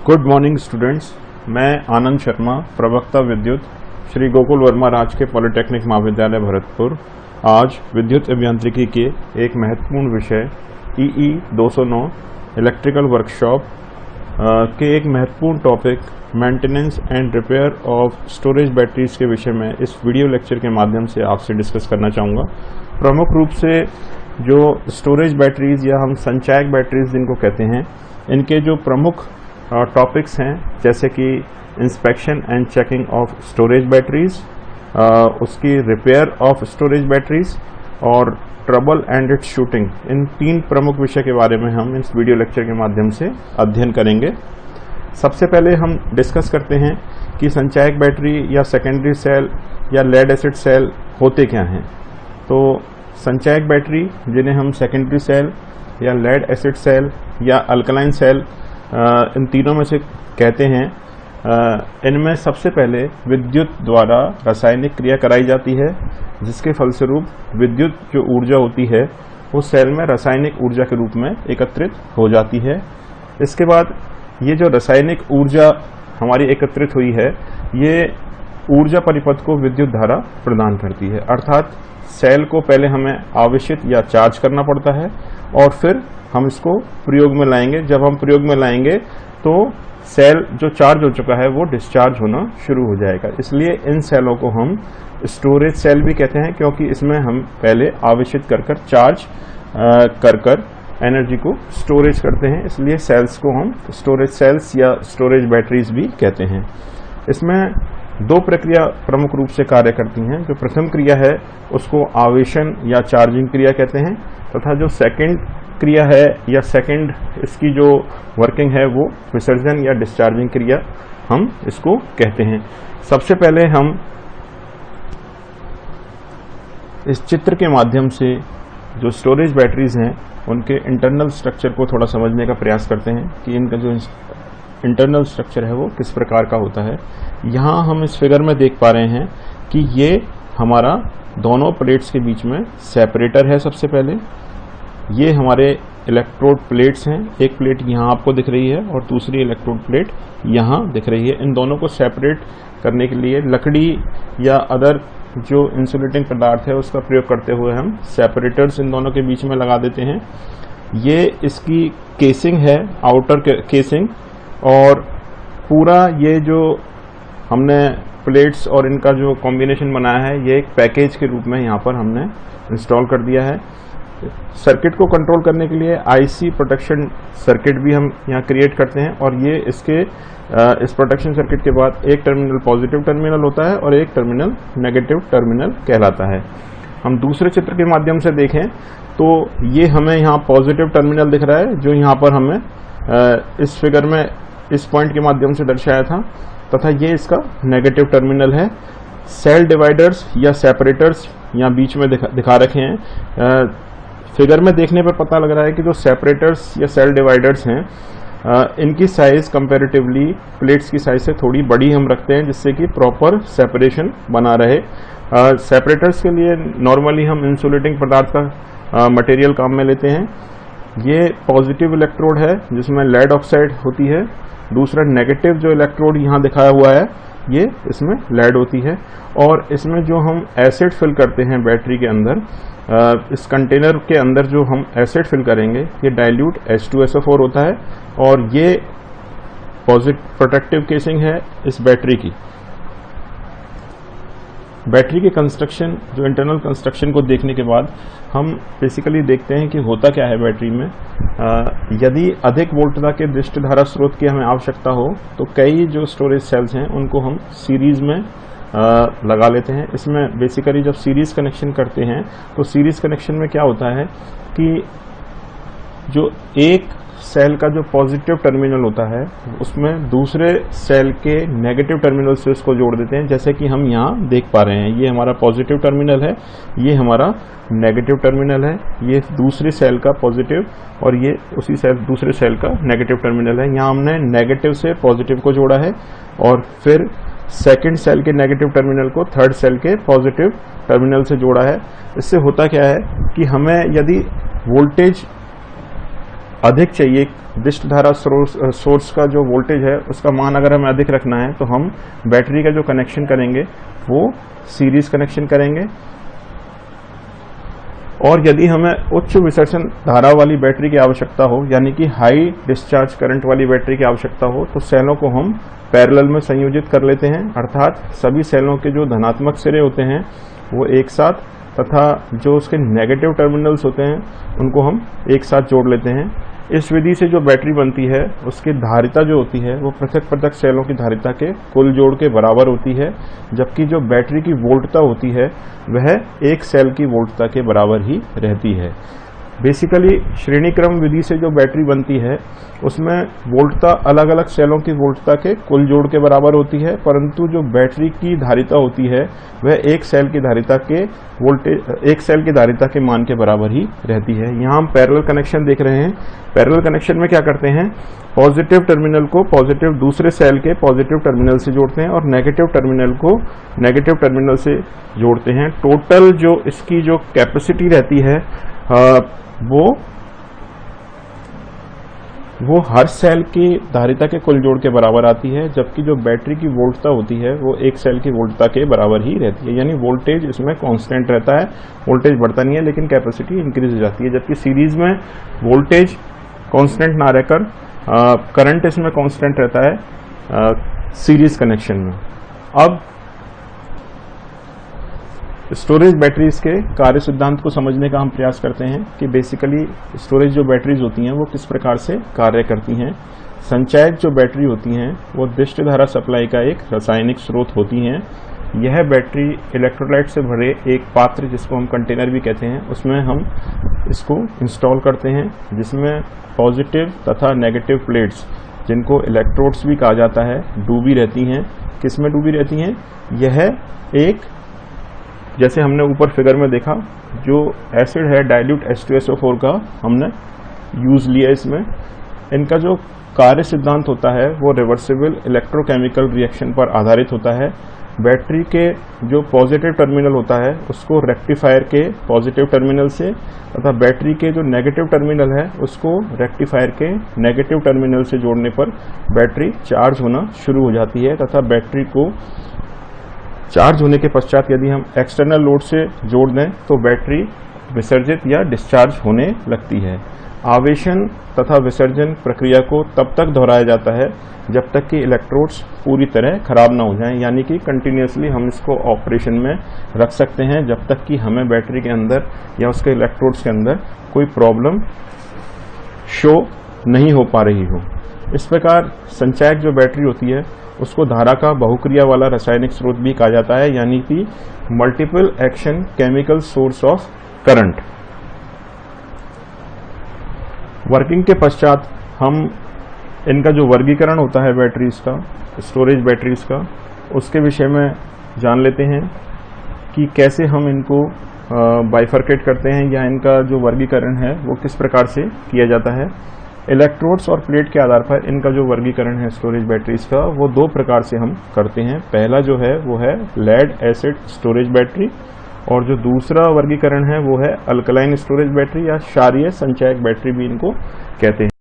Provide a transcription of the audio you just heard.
Good morning students. मैं आनंद शर्मा, प्रवक्ता विद्युत, श्री गोकुल वर्मा राजकीय पॉलिटेक्निक महाविद्यालय भरतपुर। आज विद्युत अभियांत्रिकी के एक महत्वपूर्ण विषय EE 209 इलेक्ट्रिकल वर्कशॉप के एक महत्वपूर्ण topic maintenance and repair of storage batteries के विषय में इस वीडियो लेक्चर के माध्यम से आपसे डिस्कस करना चाहूँगा। प्रमुख रूप से जो स्टोरेज बैटरीज या हम संचायक बैटरीज जिनको कहते हैं, इनके जो प्रमुख टॉपिक्स हैं जैसे कि inspection and checking of storage batteries, उसकी रिपेयर ऑफ स्टोरेज बैटरीज और ट्रबल एंड इट्स शूटिंग, इन तीन प्रमुख विषय के बारे में हम इस वीडियो लेक्चर के माध्यम से अध्ययन करेंगे। सबसे पहले हम डिस्कस करते हैं कि संचायक बैटरी या सेकेंडरी सेल या लेड एसिड सेल होते क्या हैं। तो संचायक बैटरी, जिन्हें हम सेकेंडरी सेल या लेड एसिड सेल या अल्कलाइन सेल, इन तीनों में से कहते हैं, इनमें सबसे पहले विद्युत द्वारा रासायनिक क्रिया कराई जाती है, जिसके फलस्वरूप विद्युत जो ऊर्जा होती है वो सेल में रासायनिक ऊर्जा के रूप में एकत्रित हो जाती है। इसके बाद ये जो रासायनिक ऊर्जा हमारी एकत्रित हुई है, ये ऊर्जा परिपथ को विद्युत धारा प्रदान करती है। अर्थात सेल को पहले हमें आवेशित या चार्ज करना पड़ता है और फिर हम इसको प्रयोग में लाएंगे। जब हम प्रयोग में लाएंगे तो सेल जो चार्ज हो चुका है वो डिस्चार्ज होना शुरू हो जाएगा। इसलिए इन सेलों को हम स्टोरेज सेल भी कहते हैं, क्योंकि इसमें हम पहले आवेशित कर चार्ज कर एनर्जी को स्टोरेज करते हैं। इसलिए सेल्स को हम स्टोरेज सेल्स या स्टोरेज बैटरीज भी कहते हैं। इसमें दो प्रक्रिया प्रमुख रूप से कार्य करती हैं। जो प्रथम क्रिया है उसको आवेशन या चार्जिंग क्रिया कहते हैं, तथा जो सेकंड क्रिया है या सेकंड इसकी जो वर्किंग है वो विसर्जन या डिस्चार्जिंग क्रिया हम इसको कहते हैं। सबसे पहले हम इस चित्र के माध्यम से जो स्टोरेज बैटरीज हैं उनके इंटरनल स्ट्रक्चर को थोड़ा समझने का प्रयास करते हैं कि इनका जो इंटरनल स्ट्रक्चर है वो किस प्रकार का होता है। यहाँ हम इस फिगर में देख पा रहे हैं कि ये हमारा दोनों प्लेट्स के बीच में सेपरेटर है। सबसे पहले ये हमारे इलेक्ट्रोड प्लेट्स हैं। एक प्लेट यहाँ आपको दिख रही है और दूसरी इलेक्ट्रोड प्लेट यहाँ दिख रही है। इन दोनों को सेपरेट करने के लिए लकड़ी या अदर जो इंसुलेटिंग पदार्थ है उसका प्रयोग करते हुए हम सेपरेटर्स इन दोनों के बीच में लगा देते हैं। ये इसकी केसिंग है, आउटर केसिंग, और पूरा ये जो हमने प्लेट्स और इनका जो कॉम्बिनेशन बनाया है ये एक पैकेज के रूप में यहाँ पर हमने इंस्टॉल कर दिया है। सर्किट को कंट्रोल करने के लिए IC प्रोटेक्शन सर्किट भी हम यहाँ क्रिएट करते हैं, और ये इस प्रोटेक्शन सर्किट के बाद एक टर्मिनल पॉजिटिव टर्मिनल होता है और एक टर्मिनल नेगेटिव टर्मिनल कहलाता है। हम दूसरे चित्र के माध्यम से देखें तो ये हमें यहाँ पॉजिटिव टर्मिनल दिख रहा है, जो यहाँ पर हमें इस फिगर में इस पॉइंट के माध्यम से दर्शाया था, तथा ये इसका नेगेटिव टर्मिनल है। सेल डिवाइडर्स या सेपरेटर्स यहाँ बीच में दिखा रखे हैं। फिगर में देखने पर पता लग रहा है कि जो सेपरेटर्स या सेल डिवाइडर्स हैं, इनकी साइज कंपैरेटिवली प्लेट्स की साइज से थोड़ी बड़ी हम रखते हैं, जिससे कि प्रॉपर सेपरेशन बना रहे। सेपरेटर्स के लिए नॉर्मली हम इंसुलेटिंग पदार्थ का मटेरियल काम में लेते हैं। ये पॉजिटिव इलेक्ट्रोड है जिसमें लेड ऑक्साइड होती है। दूसरा नेगेटिव जो इलेक्ट्रोड यहाँ दिखाया हुआ है ये इसमें लेड होती है। और इसमें जो हम एसिड फिल करते हैं बैटरी के अंदर, इस कंटेनर के अंदर जो हम एसिड फिल करेंगे ये डाइल्यूट H2SO4 होता है, और ये प्रोटेक्टिव केसिंग है इस बैटरी की। बैटरी के कंस्ट्रक्शन, जो इंटरनल कंस्ट्रक्शन को देखने के बाद हम बेसिकली देखते हैं कि होता क्या है बैटरी में। यदि अधिक वोल्टता के दृष्ट धारा स्रोत की हमें आवश्यकता हो तो कई जो स्टोरेज सेल्स हैं उनको हम सीरीज में लगा लेते हैं। इसमें बेसिकली जब सीरीज कनेक्शन करते हैं तो सीरीज कनेक्शन में क्या होता है कि जो एक सेल का जो पॉजिटिव टर्मिनल होता है उसमें दूसरे सेल के नेगेटिव टर्मिनल से उसको जोड़ देते हैं, जैसे कि हम यहाँ देख पा रहे हैं। ये हमारा पॉजिटिव टर्मिनल है, ये हमारा नेगेटिव टर्मिनल है, ये दूसरे सेल का पॉजिटिव और ये उसी दूसरे सेल का नेगेटिव टर्मिनल है। यहाँ हमने नेगेटिव से पॉजिटिव को जोड़ा है और फिर सेकंड सेल के नेगेटिव टर्मिनल को थर्ड सेल के पॉजिटिव टर्मिनल से जोड़ा है। इससे होता क्या है कि हमें यदि वोल्टेज अधिक चाहिए, डिस्ट धारा सोर्स का जो वोल्टेज है उसका मान अगर हमें अधिक रखना है तो हम बैटरी का जो कनेक्शन करेंगे वो सीरीज कनेक्शन करेंगे। और यदि हमें उच्च विसर्जन धारा वाली बैटरी की आवश्यकता हो, यानी कि हाई डिस्चार्ज करंट वाली बैटरी की आवश्यकता हो, तो सेलों को हम पैरेलल में संयोजित कर लेते हैं, अर्थात सभी सेलों के जो धनात्मक सिरे होते हैं वो एक साथ तथा जो उसके नेगेटिव टर्मिनल्स होते हैं उनको हम एक साथ जोड़ लेते हैं। इस विधि से जो बैटरी बनती है उसकी धारिता जो होती है वो पृथक पृथक सेलों की धारिता के कुल जोड़ के बराबर होती है, जबकि जो बैटरी की वोल्टता होती है वह एक सेल की वोल्टता के बराबर ही रहती है। बेसिकली श्रेणी क्रम विधि से जो बैटरी बनती है उसमें वोल्टता अलग अलग सेलों की वोल्टता के कुल जोड़ के बराबर होती है, परंतु जो बैटरी की धारिता होती है वह एक सेल की धारिता के मान के बराबर ही रहती है। यहाँ हम पैरेलल कनेक्शन देख रहे हैं। पैरेलल कनेक्शन में क्या करते हैं, पॉजिटिव टर्मिनल को पॉजिटिव दूसरे सेल के पॉजिटिव टर्मिनल से जोड़ते हैं और नेगेटिव टर्मिनल को नेगेटिव टर्मिनल से जोड़ते हैं। टोटल जो इसकी जो कैपेसिटी रहती है वो हर सेल की धारिता के कुल जोड़ के बराबर आती है, जबकि जो बैटरी की वोल्टता होती है वो एक सेल की वोल्टता के बराबर ही रहती है। यानी वोल्टेज इसमें कांस्टेंट रहता है, वोल्टेज बढ़ता नहीं है लेकिन कैपेसिटी इंक्रीज हो जाती है। जबकि सीरीज में वोल्टेज कांस्टेंट ना रहकर करंट इसमें कांस्टेंट रहता है सीरीज कनेक्शन में। अब स्टोरेज बैटरीज के कार्य सिद्धांत को समझने का हम प्रयास करते हैं कि बेसिकली स्टोरेज जो बैटरीज होती हैं वो किस प्रकार से कार्य करती हैं। संचयक जो बैटरी होती हैं वो दिष्ट धारा सप्लाई का एक रासायनिक स्रोत होती हैं। यह बैटरी इलेक्ट्रोलाइट से भरे एक पात्र, जिसको हम कंटेनर भी कहते हैं, उसमें हम इसको इंस्टॉल करते हैं, जिसमें पॉजिटिव तथा नेगेटिव प्लेट्स, जिनको इलेक्ट्रोड्स भी कहा जाता है, डूबी रहती हैं। किस में डूबी रहती हैं, यह एक जैसे हमने ऊपर फिगर में देखा जो एसिड है डाइल्यूट H2SO4 का हमने यूज लिया इसमें। इनका जो कार्य सिद्धांत होता है वो रिवर्सिबल इलेक्ट्रोकेमिकल रिएक्शन पर आधारित होता है। बैटरी के जो पॉजिटिव टर्मिनल होता है उसको रेक्टिफायर के पॉजिटिव टर्मिनल से तथा बैटरी के जो नेगेटिव टर्मिनल है उसको रेक्टिफायर के नेगेटिव टर्मिनल से जोड़ने पर बैटरी चार्ज होना शुरू हो जाती है तथा बैटरी को चार्ज होने के पश्चात यदि हम एक्सटर्नल लोड से जोड़ दें तो बैटरी विसर्जित या डिस्चार्ज होने लगती है। आवेशन तथा विसर्जन प्रक्रिया को तब तक दोहराया जाता है जब तक कि इलेक्ट्रोड्स पूरी तरह खराब ना हो जाएं, यानी कि कंटिन्यूसली हम इसको ऑपरेशन में रख सकते हैं जब तक कि हमें बैटरी के अंदर या उसके इलेक्ट्रोड्स के अंदर कोई प्रॉब्लम शो नहीं हो पा रही हो। इस प्रकार संचयक जो बैटरी होती है उसको धारा का बहुक्रिया वाला रासायनिक स्रोत भी कहा जाता है, यानी कि multiple action chemical source of current. Working के पश्चात हम इनका जो वर्गीकरण होता है बैटरीज का, स्टोरेज बैटरीज का, उसके विषय में जान लेते हैं कि कैसे हम इनको बाइफरकेट करते हैं या इनका जो वर्गीकरण है वो किस प्रकार से किया जाता है। इलेक्ट्रोड्स और प्लेट के आधार पर इनका जो वर्गीकरण है स्टोरेज बैटरीज का वो दो प्रकार से हम करते हैं। पहला जो है वो है लेड एसिड स्टोरेज बैटरी और जो दूसरा वर्गीकरण है वो है अल्कलाइन स्टोरेज बैटरी या क्षारीय संचयक बैटरी भी इनको कहते हैं।